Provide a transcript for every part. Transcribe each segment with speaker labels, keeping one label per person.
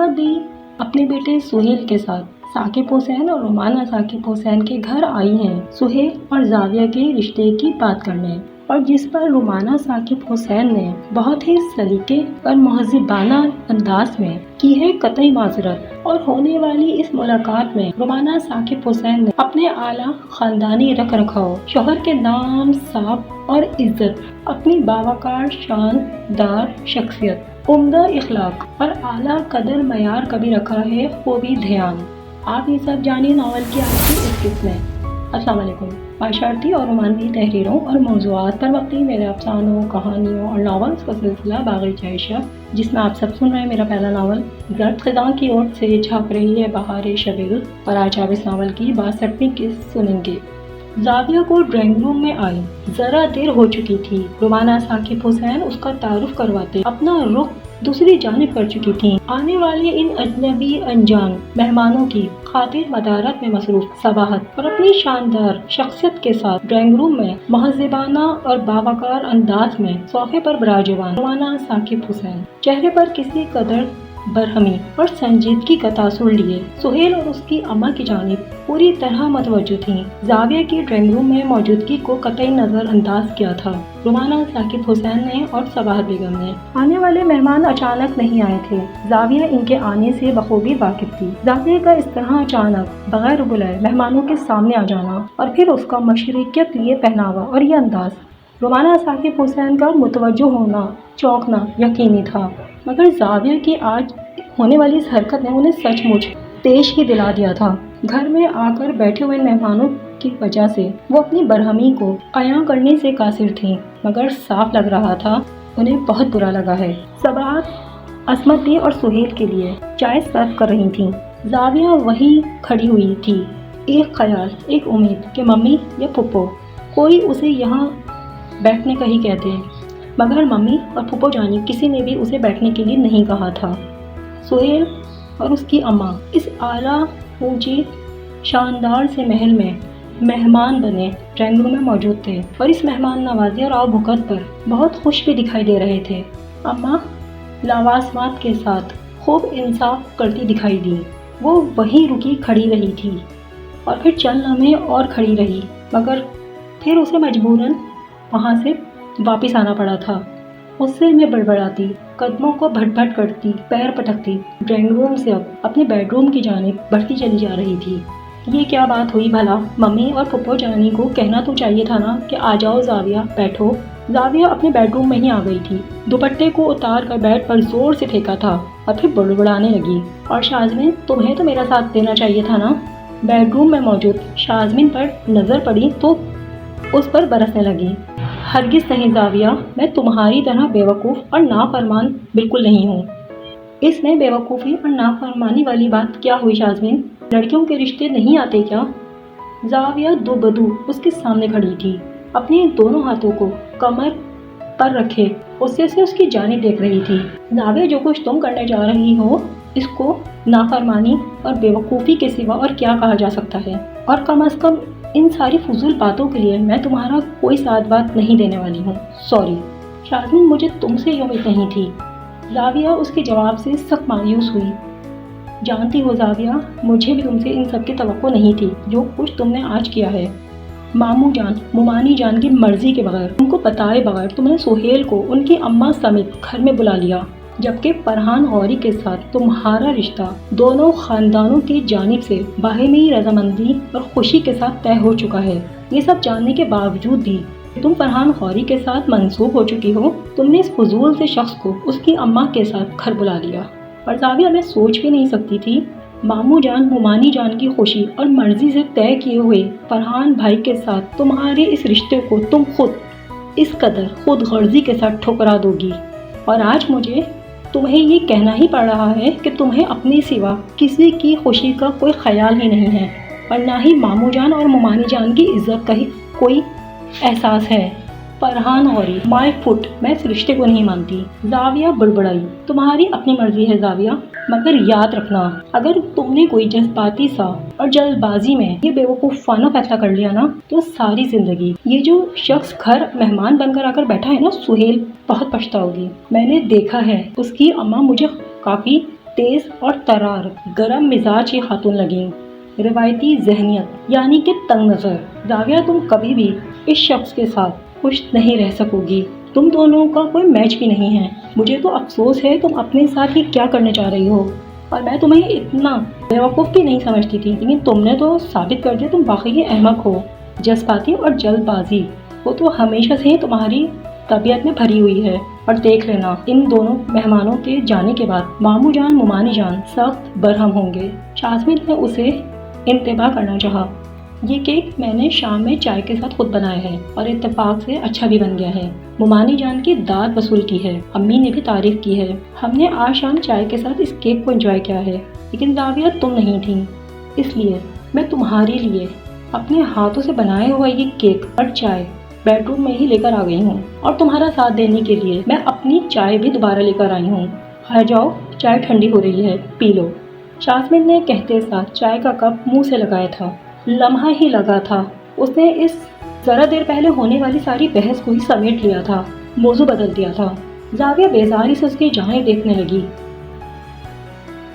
Speaker 1: عصمت دی اپنے بیٹے سہیل کے ساتھ ثاقب حسین اور رومانہ ثاقب حسین کے گھر آئی ہیں سہیل اور زاویہ کے رشتے کی بات کرنے، اور جس پر رومانہ ثاقب حسین نے بہت ہی سلیقے اور مہذبانہ انداز میں کی ہے قطعی معذرت۔ اور ہونے والی اس ملاقات میں رومانہ ثاقب حسین نے اپنے اعلیٰ خاندانی رکھ رکھاؤ، شوہر کے نام ساب اور عزت، اپنی باوقار شاندار شخصیت، عمدہ اخلاق اور اعلیٰ قدر معیار کا بھی رکھا ہے خوبی دھیان۔ آپ یہ سب جانیے ناول کی آج کی اس قسط میں۔ السلام علیکم۔ معاشرتی اور رومانوی تحریروں اور موضوعات پر مبنی میرے افسانوں، کہانیوں اور ناولز کا سلسلہ باغیچہ عشق، جس میں آپ سب سن رہے ہیں میرا پہلا ناول زرد خزاں کی اوٹ سے جھانک رہی ہے بہار شب رخ، اور آج آپ اس ناول کی 62ویں قسط سنیں گے۔ زاویہ کو ڈرائنگ روم میں آئی، ذرا دیر ہو چکی تھی۔ رومانہ ثاقب حسین اس کا تعارف کرواتے اپنا رخ دوسری جانب کر چکی تھیں۔ آنے والے ان اجنبی انجان مہمانوں کی خاطر مدارت میں مصروف صباحت اور اپنی شاندار شخصیت کے ساتھ ڈرائنگ روم میں مہذبانہ اور باوقار انداز میں صوفے پر براجمان رومانہ ثاقب حسین، چہرے پر کسی قدر برہمی اور سنجیدگی کا تاثر لیے سہیل اور اس کی اماں کی جانب پوری طرح متوجہ تھیں۔ زاویہ کی ڈرائنگ روم میں موجودگی کو قطعی نظر انداز کیا تھا رومانہ ثاقب حسین نے اور صباحت بیگم نے۔ آنے والے مہمان اچانک نہیں آئے تھے، زاویہ ان کے آنے سے بخوبی واقف تھی۔ زاویہ کا اس طرح اچانک بغیر بلائے مہمانوں کے سامنے آ جانا اور پھر اس کا مشرقیت لیے پہناوا اور یہ انداز، رومانہ ثاقب حسین کا متوجہ ہونا چونکنا یقینی تھا، مگر زاویہ کی آج ہونے والی اس حرکت نے انہیں سچ مچ تیش ہی دلا دیا تھا۔ گھر میں آ کر بیٹھے ہوئے مہمانوں کی وجہ سے وہ اپنی برہمی کو عیاں کرنے سے قاصر تھیں، مگر صاف لگ رہا تھا انہیں بہت برا لگا ہے۔ صباحت عصمت دی اور سہیل کے لیے چائے سرو کر رہی تھیں۔ زاویہ وہیں کھڑی ہوئی تھی، ایک خیال، ایک امید کہ ممی یا پھپھو کوئی اسے یہاں بیٹھنے کا ہی کہتے، مگر ممی اور پھپھو جانی کسی نے بھی اسے بیٹھنے کے لیے نہیں کہا تھا۔ سہیل اور اس کی اماں اس اعلیٰ اونچی شاندار سے محل میں مہمان بنے ڈرائنگ روم میں موجود تھے، اور اس مہمان نوازی اور آؤ بھگت پر بہت خوش بھی دکھائی دے رہے تھے۔ اماں لوازمات کے ساتھ خوب انصاف کرتی دکھائی دی۔ وہ وہیں رکی کھڑی رہی تھی اور پھر چند لمحے اور کھڑی رہی، مگر پھر اسے مجبوراً وہاں سے واپس آنا پڑا تھا۔ غصے میں بڑبڑاتی، قدموں کو بھٹ بھٹ کرتی، پیر پٹکتی ڈرائنگ روم سے اب اپنے بیڈ روم کی جانب بڑھتی چلی جا رہی تھی۔ یہ کیا بات ہوئی بھلا؟ ممی اور پھپھو جانی کو کہنا تو چاہیے تھا نا کہ آ جاؤ زاویہ بیٹھو۔ زاویہ اپنے بیڈ روم میں ہی آ گئی تھی، دوپٹے کو اتار کر بیڈ پر زور سے پھینکا تھا اور پھر بڑبڑانے لگی۔ اور شازمین، تمہیں تو میرا ساتھ دینا چاہیے تھا نا۔ بیڈ روم میں موجود شازمین پر نظر پڑی تو اس پر برسنے لگی۔ ہرگز نہیں زاویہ، میں تمہاری طرح بے وقوف اور نافرمان بالکل نہیں ہوں۔ اس میں بے وقوفی اور نافرمانی والی بات کیا ہوئی شازمین؟ لڑکیوں کے رشتے نہیں آتے کیا؟ زاویہ دو بدو اس کے سامنے کھڑی تھی، اپنے دونوں ہاتھوں کو کمر پر رکھے غصے سے اس کی جانب دیکھ رہی تھی۔ زاویہ، جو کچھ تم کرنے جا رہی ہو اس کو نافرمانی اور بے وقوفی کے سوا اور کیا کہا جا سکتا ہے؟ اور کم از کم ان ساری فضول باتوں کے لیے میں تمہارا کوئی ساتھ بات نہیں دینے والی ہوں۔ سوری شازمین، مجھے تم سے یہ امید نہیں تھی۔ زاویہ اس کے جواب سے سخت مایوس ہوئی۔ جانتی ہو زاویہ، مجھے بھی تم سے ان سب کی توقع نہیں تھی جو کچھ تم نے آج کیا ہے۔ ماموں جان، ممانی جان کی مرضی کے بغیر، ان کو بتائے بغیر تم نے سہیل کو ان کی اماں سمیت گھر میں بلا لیا، جبکہ فرحان غوری کے ساتھ تمہارا رشتہ دونوں خاندانوں کی جانب سے باہمی رضامندی اور خوشی کے ساتھ طے ہو چکا ہے۔ یہ سب جاننے کے باوجود بھی تم فرحان غوری کے ساتھ منسوب ہو چکی ہو۔ تم نے اس فضول سے شخص کو اس کی اماں کے ساتھ گھر بلا لیا۔ اور زاویہ، میں سوچ بھی نہیں سکتی تھی ماموں جان ممانی جان کی خوشی اور مرضی سے طے کیے ہوئے فرحان بھائی کے ساتھ تمہارے اس رشتے کو تم خود اس قدر خود غرضی کے ساتھ ٹھکرا دو گی۔ اور آج مجھے تمہیں یہ کہنا ہی پڑ رہا ہے کہ تمہیں اپنے سوا کسی کی خوشی کا کوئی خیال ہی نہیں ہے، اور نہ ہی ماموں جان اور ممانی جان کی عزت کا ہی کوئی احساس ہے۔ فرحان غوری، مائی فٹ، میں اس رشتے کو نہیں مانتی۔ زاویہ بڑبڑائی۔ تمہاری اپنی مرضی ہے زاویہ، مگر یاد رکھنا اگر تم نے کوئی جذباتی سا اور جلد بازی میں یہ بے وقوفانہ فیصلہ کر لیا نا تو ساری زندگی یہ جو شخص گھر مہمان بن کر آ کر بیٹھا ہے نا سہیل، بہت پچھتاؤ گی۔ میں نے دیکھا ہے اس کی اماں مجھے کافی تیز اور ترار گرم مزاج یہ خاتون لگیں، روایتی ذہنیت یعنی کہ تنگ نظر۔ زاویہ تم کبھی بھی اس شخص کے ساتھ خوش نہیں رہ سکو گی، تم دونوں کا کوئی میچ بھی نہیں ہے۔ مجھے تو افسوس ہے تم اپنے ساتھ ہی کیا کرنے چاہ رہی ہو، اور میں تمہیں اتنا بیوقوف بھی نہیں سمجھتی تھی، لیکن تم نے تو ثابت کر دیا تم واقعی احمق ہو، جذباتی اور جلد بازی وہ تو ہمیشہ سے ہی تمہاری طبیعت میں بھری ہوئی ہے۔ اور دیکھ لینا ان دونوں مہمانوں کے جانے کے بعد ماموں جان ممانی جان سخت برہم ہوں گے۔ شاسمین نے اسے انتباہ کرنا چاہا۔ یہ کیک میں نے شام میں چائے کے ساتھ خود بنایا ہے اور اتفاق سے اچھا بھی بن گیا ہے۔ ممانی جان کی داد وصول کی ہے، امی نے بھی تعریف کی ہے۔ ہم نے آج شام چائے کے ساتھ اس کیک کو انجوائے کیا ہے، لیکن زاویہ تم نہیں تھی، اس لیے میں تمہارے لیے اپنے ہاتھوں سے بنایا ہوا یہ کیک اور چائے بیڈ روم میں ہی لے کر آ گئی ہوں، اور تمہارا ساتھ دینے کے لیے میں اپنی چائے بھی دوبارہ لے کر آئی ہوں۔ آ جاؤ، چائے ٹھنڈی ہو رہی ہے، پی لو۔ شاسمین نے کہتے ساتھ چائے کا کپ منہ سے لگایا تھا۔ لمحہ ہی لگا تھا اس نے اس ذرا دیر پہلے ہونے والی ساری بحث کو ہی سمیٹ لیا تھا، موضوع بدل دیا تھا۔ زاویہ بیزاری سے اس کی جانب دیکھنے لگی۔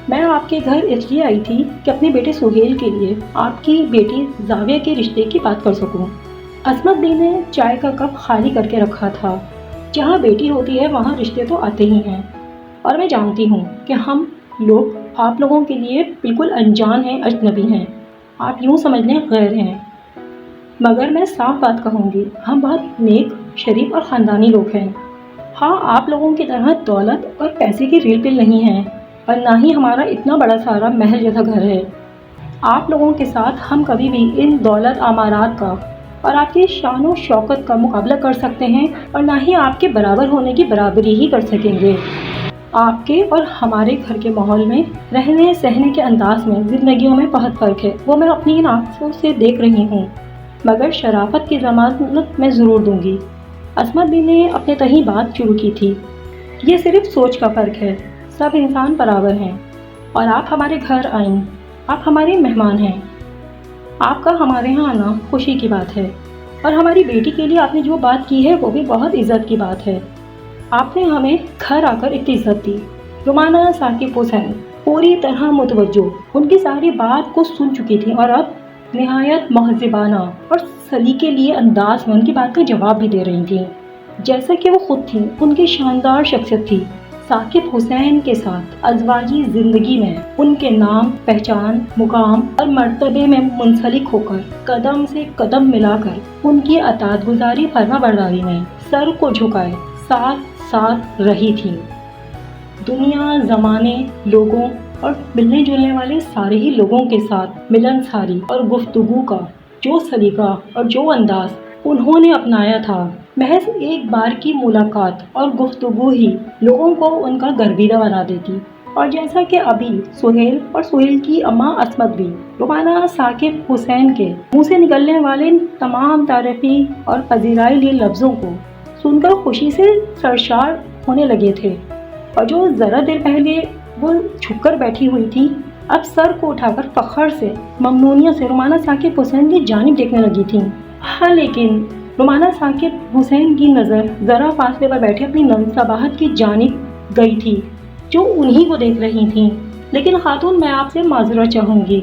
Speaker 1: میں آپ کے گھر اس لیے آئی تھی کہ اپنے بیٹے سہیل کے لیے آپ کی بیٹی زاویہ کے رشتے کی بات کر سکوں۔ عصمت دی نے چائے کا کپ خالی کر کے رکھا تھا۔ جہاں بیٹی ہوتی ہے وہاں رشتے تو آتے ہی ہیں، اور میں جانتی ہوں کہ ہم لوگ آپ لوگوں کے لیے بالکل انجان ہیں، اجنبی ہیں، آپ یوں سمجھ لیں غیر ہیں، مگر میں صاف بات کہوں گی، ہم بہت نیک، شریف اور خاندانی لوگ ہیں۔ ہاں، آپ لوگوں کی طرح دولت اور پیسے کی ریل پل نہیں ہیں، اور نہ ہی ہمارا اتنا بڑا سارا محل جیسا گھر ہے۔ آپ لوگوں کے ساتھ ہم کبھی بھی ان دولت آمارات کا اور آپ کی شان و شوکت کا مقابلہ کر سکتے ہیں، اور نہ ہی آپ کے برابر ہونے کی برابری ہی کر سکیں گے۔ آپ کے اور ہمارے گھر کے ماحول میں رہنے سہنے کے انداز میں زندگیوں میں بہت فرق ہے، وہ میں اپنی ان آنکھوں سے دیکھ رہی ہوں، مگر شرافت کی ضمانت میں ضرور دوں گی۔ عصمت دی نے اپنے تہیں بات شروع کی تھی۔ یہ صرف سوچ کا فرق ہے، سب انسان برابر ہیں، اور آپ ہمارے گھر آئیں، آپ ہمارے مہمان ہیں، آپ کا ہمارے ہاں آنا خوشی کی بات ہے، اور ہماری بیٹی کے لیے آپ نے جو بات کی ہے وہ بھی بہت عزت کی بات ہے۔ آپ نے ہمیں گھر آ کر اتنی عزت دی۔ رومانہ ثاقب حسین پوری طرح متوجہ ان کی ساری بات کو سن چکی تھی، اور اب نہایت مہذبانہ اور سلیقے لیے انداز میں ان کی بات کا جواب بھی دے رہی تھیں، جیسا کہ وہ خود تھیں۔ ان کی شاندار شخصیت تھی۔ ثاقب حسین کے ساتھ ازواجی زندگی میں ان کے نام، پہچان، مقام اور مرتبے میں منسلک ہو کر قدم سے قدم ملا کر ان کی اطاعت گزاری فرما برداری میں سر کو جھکائے ساتھ رہی تھی۔ دنیا، زمانے، لوگوں اور ملنے جلنے والے سارے ہی لوگوں کے ساتھ ملنساری اور گفتگو کا جو سلیقہ اور جو انداز انہوں نے اپنایا تھا، محض ایک بار کی ملاقات اور گفتگو ہی لوگوں کو ان کا گرویدہ بنا دیتی۔ اور جیسا کہ ابھی سہیل اور سہیل کی اماں عصمت بھی رومانہ ثاقب حسین کے منہ سے نکلنے والے تمام تعریفی اور پذیرائی لیے لفظوں کو سن کر خوشی سے سرشار ہونے لگے تھے، اور جو ذرا دیر پہلے وہ جھک کر بیٹھی ہوئی تھی، اب سر کو اٹھا کر فخر سے، ممنونیت سے رومانہ ثاقب حسین کی جانب دیکھنے لگی تھیں۔ ہاں، لیکن رومانہ ثاقب حسین کی نظر ذرا فاصلے پر بیٹھے اپنی ننسابہت کی جانب گئی تھی، جو انہی کو دیکھ رہی تھیں۔ لیکن خاتون، میں آپ سے معذرت چاہوں گی،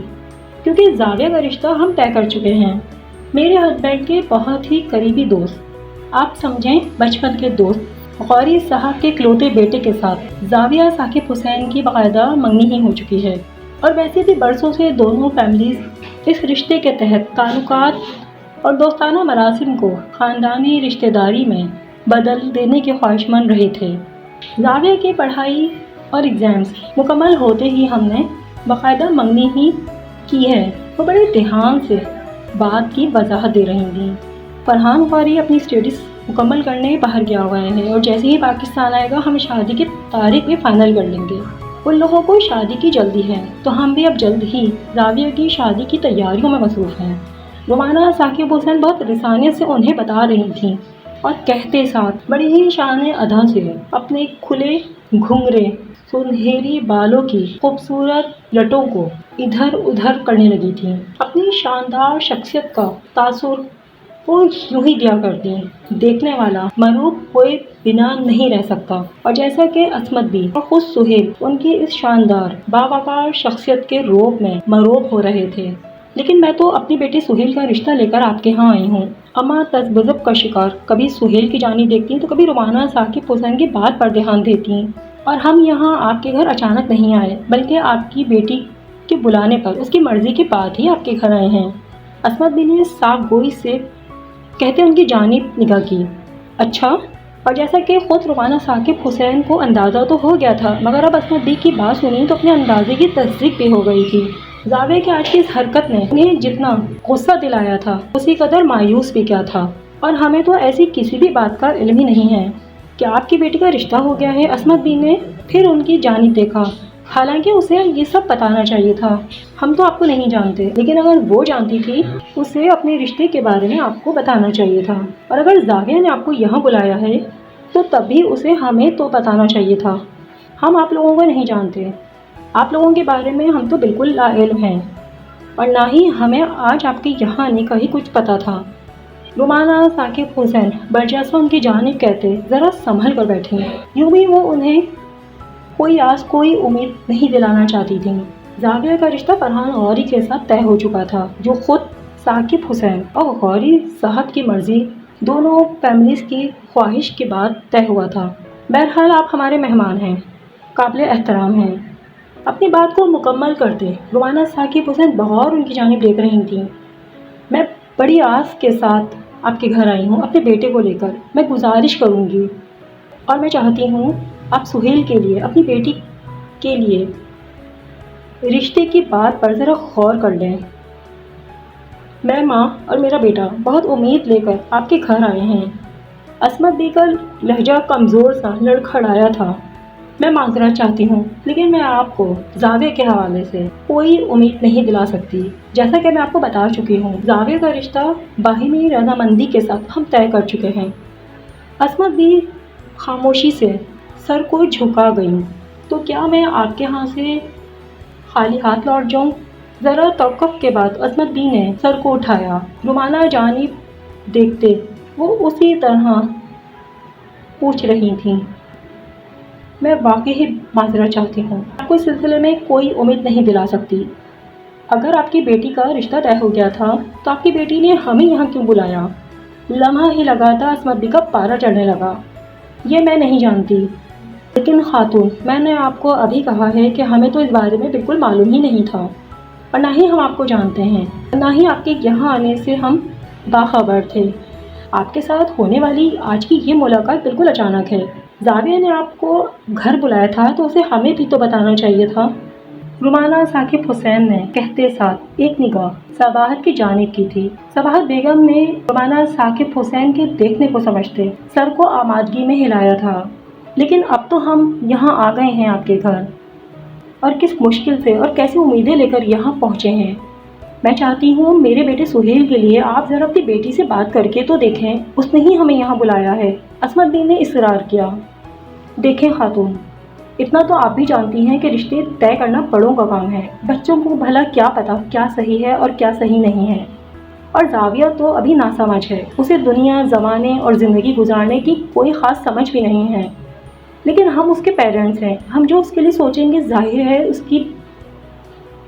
Speaker 1: کیونکہ زاویہ کا رشتہ ہم طے کر چکے ہیں۔ میرے ہسبینڈ کے بہت ہی قریبی دوست، آپ سمجھیں بچپن کے دوست غوری صاحب کے اکلوتے بیٹے کے ساتھ زاویہ ثاقب حسین کی باقاعدہ منگنی ہی ہو چکی ہے، اور ویسے بھی برسوں سے دونوں فیملیز اس رشتے کے تحت تعلقات اور دوستانہ مراسم کو خاندانی رشتہ داری میں بدل دینے کے خواہش مند رہے تھے۔ زاویہ کی پڑھائی اور ایگزامز مکمل ہوتے ہی ہم نے باقاعدہ منگنی ہی کی ہے۔ وہ بڑے دھیان سے بات کی وضاحت دے رہی تھیں۔ فرحان غوری اپنی اسٹڈیز مکمل کرنے باہر گیا ہوا ہے، اور جیسے ہی پاکستان آئے گا ہم شادی کی تاریخ بھی فائنل کر لیں گے۔ ان لوگوں کو شادی کی جلدی ہے، تو ہم بھی اب جلد ہی زاویہ کی شادی کی تیاریوں میں مصروف ہیں۔ رومانہ ثاقب حسین بہت رسانیت سے انہیں بتا رہی تھیں، اور کہتے ساتھ بڑی ہی شان ادا سے اپنے کھلے گھنگرے سنہری بالوں کی خوبصورت لٹوں کو ادھر ادھر کرنے لگی تھیں۔ اپنی شاندار شخصیت کا تاثر وہ یوں ہی دیا کرتی، دیکھنے والا مرعوب ہوئے بنا نہیں رہ سکتا۔ اور جیسا کہ عصمت بھی اور خود سہیل ان کی اس شاندار باوقار شخصیت کے روب میں مرعوب ہو رہے تھے۔ لیکن میں تو اپنی بیٹی سہیل کا رشتہ لے کر آپ کے ہاں آئی ہوں۔ اماں تذبذب کا شکار کبھی سہیل کی جانب دیکھتی تو کبھی رومانہ ثاقب حسین کی بات پر دھیان دیتی۔ اور ہم یہاں آپ کے گھر اچانک نہیں آئے، بلکہ آپ کی بیٹی کے بلانے پر، اس کی مرضی کے بعد ہی آپ کے گھر آئے ہیں۔ عصمت بھی نے صاف گوئی سے کہتے ان کی جانب نگاہ کی۔ اچھا؟ اور جیسا کہ خود رومانہ ثاقب حسین کو اندازہ تو ہو گیا تھا، مگر اب عصمت بھی کی بات سنی تو اپنے اندازے کی تصدیق بھی ہو گئی تھی۔ زاویہ کی آج کی اس حرکت نے انہیں جتنا غصہ دلایا تھا اسی قدر مایوس بھی کیا تھا۔ اور ہمیں تو ایسی کسی بھی بات کا علم ہی نہیں ہے کہ آپ کی بیٹی کا رشتہ ہو گیا ہے۔ عصمت بھی نے پھر ان کی جانب دیکھا، حالانکہ اسے یہ سب بتانا چاہیے تھا۔ ہم تو آپ کو نہیں جانتے، لیکن اگر وہ جانتی تھی اسے اپنے رشتے کے بارے میں آپ کو بتانا چاہیے تھا۔ اور اگر زاویہ نے آپ کو یہاں بلایا ہے تو تب بھی اسے ہمیں تو بتانا چاہیے تھا۔ ہم آپ لوگوں کو نہیں جانتے، آپ لوگوں کے بارے میں ہم تو بالکل لا علم ہیں، اور نہ ہی ہمیں آج آپ کے یہاں آنے کا ہی کچھ پتا تھا۔ رومانہ ثاقب حسین برجستہ ان کی جانب کہتے ذرا سنبھل کر بیٹھیں۔ یوں بھی وہ انہیں کوئی آس کوئی امید نہیں دلانا چاہتی تھیں۔ زاویہ کا رشتہ فرحان غوری کے ساتھ طے ہو چکا تھا، جو خود ثاقب حسین اور غوری صاحب کی مرضی، دونوں فیملیز کی خواہش کے بعد طے ہوا تھا۔ بہرحال آپ ہمارے مہمان ہیں، قابل احترام ہیں۔ اپنی بات کو مکمل کرتے رومانہ ثاقب حسین بغور ان کی جانب دیکھ رہی تھیں۔ میں بڑی آس کے ساتھ آپ کے گھر آئی ہوں اپنے بیٹے کو لے کر۔ میں گزارش کروں گی اور میں چاہتی ہوں آپ سہیل کے لیے، اپنی بیٹی کے لیے رشتے کی بات پر ذرا غور کر لیں۔ میں ماں اور میرا بیٹا بہت امید لے کر آپ کے گھر آئے ہیں۔ عصمت بی کا لہجہ کمزور سا لڑکھڑایا تھا۔ میں معذرت چاہتی ہوں، لیکن میں آپ کو زاویہ کے حوالے سے کوئی امید نہیں دلا سکتی۔ جیسا کہ میں آپ کو بتا چکی ہوں، زاویہ کا رشتہ باہمی رضامندی کے ساتھ ہم طے کر چکے ہیں۔ عصمت بھی خاموشی سے سر کو جھکا گئی۔ تو کیا میں آپ کے ہاں سے خالی ہاتھ لوٹ جاؤں؟ ذرا توقف کے بعد عصمت بی نے سر کو اٹھایا۔ رومانہ جانب دیکھتے وہ اسی طرح پوچھ رہی تھیں۔ میں واقعی معذرت چاہتی ہوں، آپ کو اس سلسلے میں کوئی امید نہیں دلا سکتی۔ اگر آپ کی بیٹی کا رشتہ طے ہو گیا تھا تو آپ کی بیٹی نے ہمیں یہاں کیوں بلایا؟ لمحہ ہی لگاتا عصمت بی کا پارا چڑھنے لگا۔ یہ میں نہیں جانتی، لیکن خاتون، میں نے آپ کو ابھی کہا ہے کہ ہمیں تو اس بارے میں بالکل معلوم ہی نہیں تھا، اور نہ ہی ہم آپ کو جانتے ہیں، اور نہ ہی آپ کے یہاں آنے سے ہم باخبر تھے۔ آپ کے ساتھ ہونے والی آج کی یہ ملاقات بالکل اچانک ہے۔ زاویہ نے آپ کو گھر بلایا تھا تو اسے ہمیں بھی تو بتانا چاہیے تھا۔ رومانہ ثاقب حسین نے کہتے ساتھ ایک نگاہ صباحت کی جانب کی تھی۔ صباحت بیگم نے رومانہ ثاقب حسین کے دیکھنے کو سمجھتے سر کو آمادگی میں ہلایا تھا۔ لیکن اب تو ہم یہاں آ گئے ہیں آپ کے گھر، اور کس مشکل سے اور کیسی امیدیں لے کر یہاں پہنچے ہیں۔ میں چاہتی ہوں میرے بیٹے سہیل کے لیے آپ ذرا اپنی بیٹی سے بات کر کے تو دیکھیں، اس نے ہی ہمیں یہاں بلایا ہے۔ عصمت بی نے اصرار کیا۔ دیکھیں خاتون، اتنا تو آپ بھی جانتی ہیں کہ رشتے طے کرنا بڑوں کا کام ہے۔ بچوں کو بھلا کیا پتا کیا صحیح ہے اور کیا صحیح نہیں ہے۔ اور زاویہ تو ابھی ناسمجھ ہے، اسے دنیا، زمانے اور زندگی گزارنے کی کوئی خاص سمجھ بھی نہیں ہے۔ لیکن ہم اس کے پیرنٹس ہیں، ہم جو اس کے لیے سوچیں گے ظاہر ہے اس کی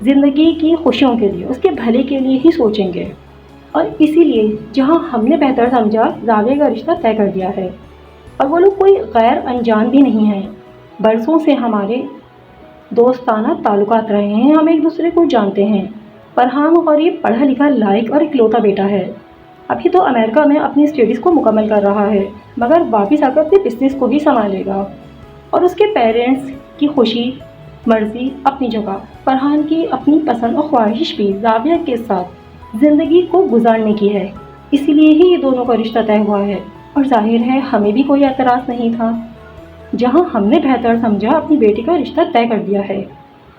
Speaker 1: زندگی کی خوشیوں کے لیے، اس کے بھلے کے لیے ہی سوچیں گے۔ اور اسی لیے جہاں ہم نے بہتر سمجھا زاویہ کا رشتہ طے کر دیا ہے۔ اور وہ لوگ کوئی غیر انجان بھی نہیں ہیں، برسوں سے ہمارے دوستانہ تعلقات رہے ہیں، ہم ایک دوسرے کو جانتے ہیں۔ فرحان غوری پڑھا لکھا، لائق اور اکلوتا بیٹا ہے۔ ابھی تو امریکہ میں اپنی اسٹڈیز کو مکمل کر رہا ہے، مگر واپس آ کر اپنے بزنس کو بھی سنبھالے گا۔ اور اس کے پیرنٹس کی خوشی مرضی اپنی جگہ، فرحان کی اپنی پسند اور خواہش بھی زاویہ کے ساتھ زندگی کو گزارنے کی ہے۔ اسی لیے ہی یہ دونوں کا رشتہ طے ہوا ہے، اور ظاہر ہے ہمیں بھی کوئی اعتراض نہیں تھا۔ جہاں ہم نے بہتر سمجھا اپنی بیٹی کا رشتہ طے کر دیا ہے،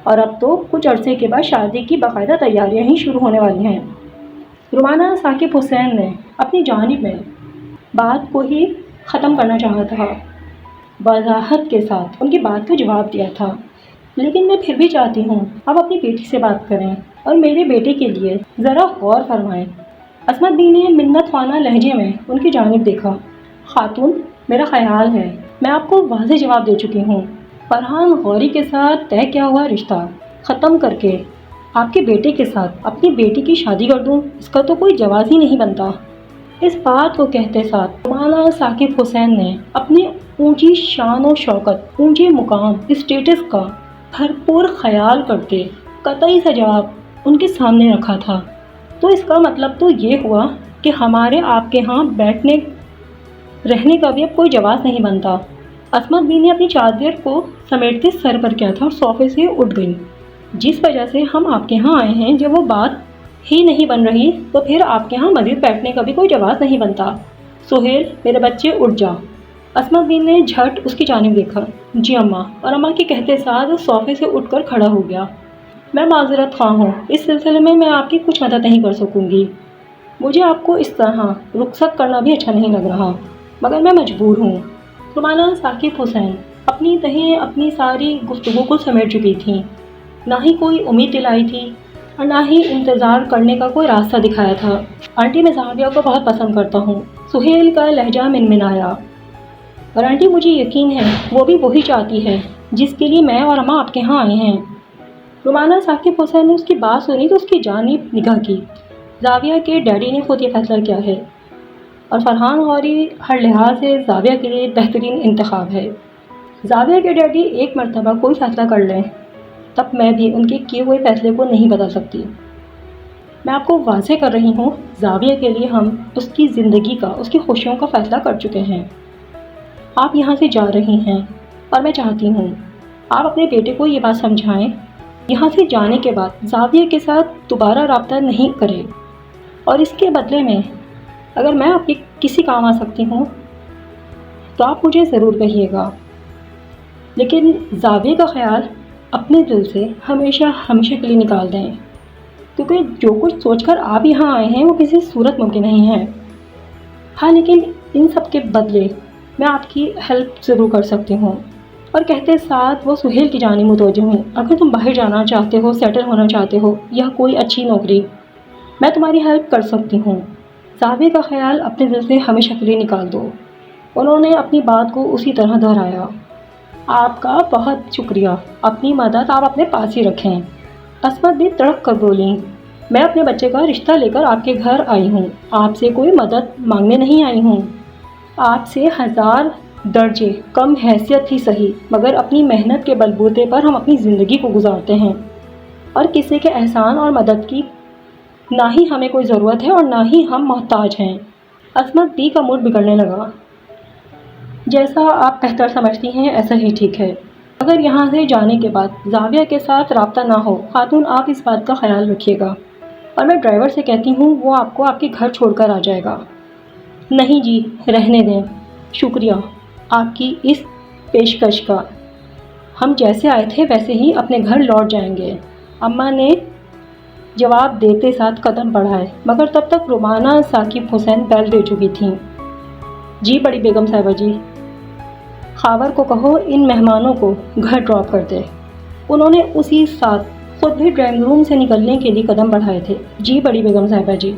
Speaker 1: اور اب تو کچھ عرصے کے بعد شادی کی باقاعدہ تیاریاں ہی شروع ہونے والی ہیں۔ رومانہ ثاقب حسین نے اپنی جانب میں بات کو ہی ختم کرنا چاہا تھا، وضاحت کے ساتھ ان کی بات کا جواب دیا تھا۔ لیکن میں پھر بھی چاہتی ہوں آپ اپنی بیٹی سے بات کریں اور میرے بیٹے کے لیے ذرا غور فرمائیں۔ عصمت بی نے منت خوانہ لہجے میں ان کی جانب دیکھا۔ خاتون، میرا خیال ہے میں آپ کو واضح جواب دے چکی ہوں۔ فرحان غوری کے ساتھ طے کیا ہوا رشتہ ختم کر کے آپ کے بیٹے کے ساتھ اپنی بیٹی کی شادی کر دوں، اس کا تو کوئی جواز ہی نہیں بنتا۔ اس بات کو کہتے ساتھ مولانا ثاقب حسین نے اپنی اونچی شان و شوکت، اونچے مقام، اسٹیٹس کا بھرپور خیال کرتے قطعی سا جواب ان کے سامنے رکھا تھا۔ تو اس کا مطلب تو یہ ہوا کہ ہمارے آپ کے ہاں بیٹھنے رہنے کا بھی اب کوئی جواز نہیں بنتا۔ عصمت بی نے اپنی چادر کو سمیٹتے سر پر کیا تھا اور صوفے سے اٹھ گئی۔ جس وجہ سے ہم آپ کے ہاں آئے ہیں، جب وہ بات ہی نہیں بن رہی تو پھر آپ کے ہاں مزید بیٹھنے کا بھی کوئی جواز نہیں بنتا۔ سہیل، میرے بچے اٹھ جا۔ عصمت بی نے جھٹ اس کی جانب دیکھا۔ جی اماں، اور اماں کے کہتے ساتھ صوفے سے اٹھ کر کھڑا ہو گیا۔ میں معذرت خواہ ہوں، اس سلسلے میں آپ کی کچھ مدد نہیں کر سکوں گی۔ مجھے آپ کو اس طرح رخصت کرنا بھی اچھا نہیں لگ رہا، مگر میں مجبور ہوں۔ مولانا ثاقب حسین اپنی تہیں اپنی ساری گفتگو کو سمیٹ چکی تھیں۔ نہ ہی کوئی امید دلائی تھی اور نہ ہی انتظار کرنے کا کوئی راستہ دکھایا تھا۔ آنٹی، میں زاویہ کو بہت پسند کرتا ہوں، سہیل کا لہجہ منمنایا۔ اور آنٹی، مجھے یقین ہے وہ بھی وہی چاہتی ہے جس کے لیے میں اور اماں آپ کے ہاں آئے ہیں۔ مولانا ثاقب حسین نے اس کی بات سنی تو اس کی جانب نگاہ کی۔ زاویہ کے ڈیڈی نے خود یہ فیصلہ کیا ہے اور فرحان غوری ہر لحاظ سے زاویہ کے لیے بہترین انتخاب ہے۔ زاویہ کے ڈیڈی ایک مرتبہ کوئی فیصلہ کر لیں، تب میں بھی ان کے کیے ہوئے فیصلے کو نہیں بدل سکتی۔ میں آپ کو واضح کر رہی ہوں، زاویہ کے لیے ہم اس کی زندگی کا، اس کی خوشیوں کا فیصلہ کر چکے ہیں۔ آپ یہاں سے جا رہی ہیں اور میں چاہتی ہوں آپ اپنے بیٹے کو یہ بات سمجھائیں، یہاں سے جانے کے بعد زاویہ کے ساتھ دوبارہ رابطہ نہیں کرے، اور اس کے بدلے میں اگر میں آپ کے کسی کام آ سکتی ہوں تو آپ مجھے ضرور کہیے گا، لیکن زاویہ کا خیال اپنے دل سے ہمیشہ ہمیشہ کے لیے نکال دیں، کیونکہ جو کچھ سوچ کر آپ یہاں آئے ہیں وہ کسی صورت ممکن نہیں ہے۔ ہاں، لیکن ان سب کے بدلے میں آپ کی ہیلپ ضرور کر سکتی ہوں۔ اور کہتے ساتھ وہ سہیل کی جانب متوجہ ہوئی۔ اگر تم باہر جانا چاہتے ہو، سیٹل ہونا چاہتے ہو یا کوئی اچھی نوکری، میں تمہاری ہیلپ کر سکتی ہوں۔ زاویہ کا خیال اپنے دل سے ہمیشہ کے لیے نکال دو۔ انہوں نے اپنی بات کو اسی طرح دہرایا۔ آپ کا بہت شکریہ، اپنی مدد آپ اپنے پاس ہی رکھیں۔ عصمت بھی تڑپ کر بولی، میں اپنے بچے کا رشتہ لے کر آپ کے گھر آئی ہوں، آپ سے کوئی مدد مانگنے نہیں آئی ہوں۔ آپ سے 1000 درجے کم حیثیت ہی صحیح، مگر اپنی محنت کے بلبوتے پر ہم اپنی زندگی کو گزارتے ہیں، اور کسی کے احسان اور مدد کی نہ ہی ہمیں کوئی ضرورت ہے اور نہ ہی ہم محتاج ہیں۔ عصمت بی کا موڈ بگڑنے لگا۔ جیسا آپ بہتر سمجھتی ہیں ایسا ہی ٹھیک ہے، اگر یہاں سے جانے کے بعد زاویہ کے ساتھ رابطہ نہ ہو، خاتون آپ اس بات کا خیال رکھیے گا، اور میں ڈرائیور سے کہتی ہوں وہ آپ کو آپ کے گھر چھوڑ کر آ جائے گا۔ نہیں جی، رہنے دیں، شکریہ آپ کی اس پیشکش کا، ہم جیسے آئے تھے ویسے ہی اپنے گھر لوٹ جائیں گے۔ اماں نے جواب دیتے ساتھ قدم بڑھائے، مگر تب تک رومانہ ثاقب حسین بیل دے چکی تھیں۔ جی بڑی بیگم صاحبہ جی، خاور کو کہو ان مہمانوں کو گھر ڈراپ کر دے۔ انہوں نے اسی ساتھ خود بھی ڈرائنگ روم سے نکلنے کے لیے قدم بڑھائے تھے۔ جی بڑی بیگم صاحبہ جی،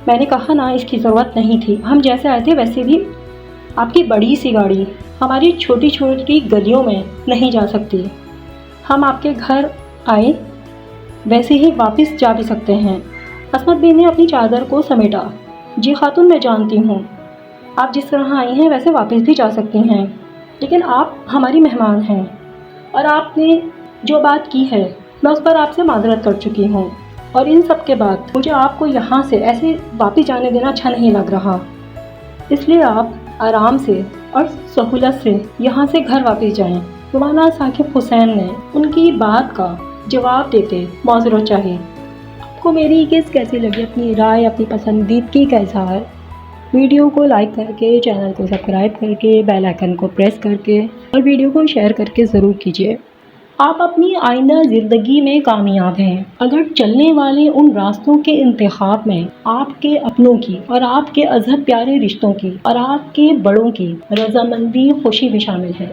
Speaker 1: میں نے کہا نا اس کی ضرورت نہیں تھی، ہم جیسے آئے تھے ویسے بھی آپ کی بڑی سی گاڑی ہماری چھوٹی چھوٹی گلیوں میں نہیں جا سکتی، ہم آپ کے گھر آئے ویسے ہی واپس جا بھی سکتے ہیں۔ عصمت بی نے اپنی چادر کو سمیٹا۔ جی خاتون، میں جانتی ہوں آپ جس طرح آئی ہیں ویسے واپس بھی جا سکتی ہیں، لیکن آپ ہماری مہمان ہیں، اور آپ نے جو بات کی ہے میں اس پر آپ سے معذرت کر چکی ہوں، اور ان سب کے بعد مجھے آپ کو یہاں سے ایسے واپس جانے دینا اچھا نہیں لگ رہا، اس لیے آپ آرام سے اور سہولت سے یہاں سے گھر واپس جائیں۔ مولانا ثاقب حسین نے ان کی بات کا جواب دیتے معذرت چاہی۔ آپ کو میری قسط کیسی لگی؟ اپنی رائے، اپنی پسندیدگی کا اظہار ویڈیو کو لائک کر کے، چینل کو سبسکرائب کر کے، بیل آئیکن کو پریس کر کے اور ویڈیو کو شیئر کر کے ضرور کیجیے۔ آپ اپنی آئندہ زندگی میں کامیاب ہیں اگر چلنے والے ان راستوں کے انتخاب میں آپ کے اپنوں کی اور آپ کے ازحد پیارے رشتوں کی اور آپ کے بڑوں کی رضامندی، خوشی بھی شامل ہے۔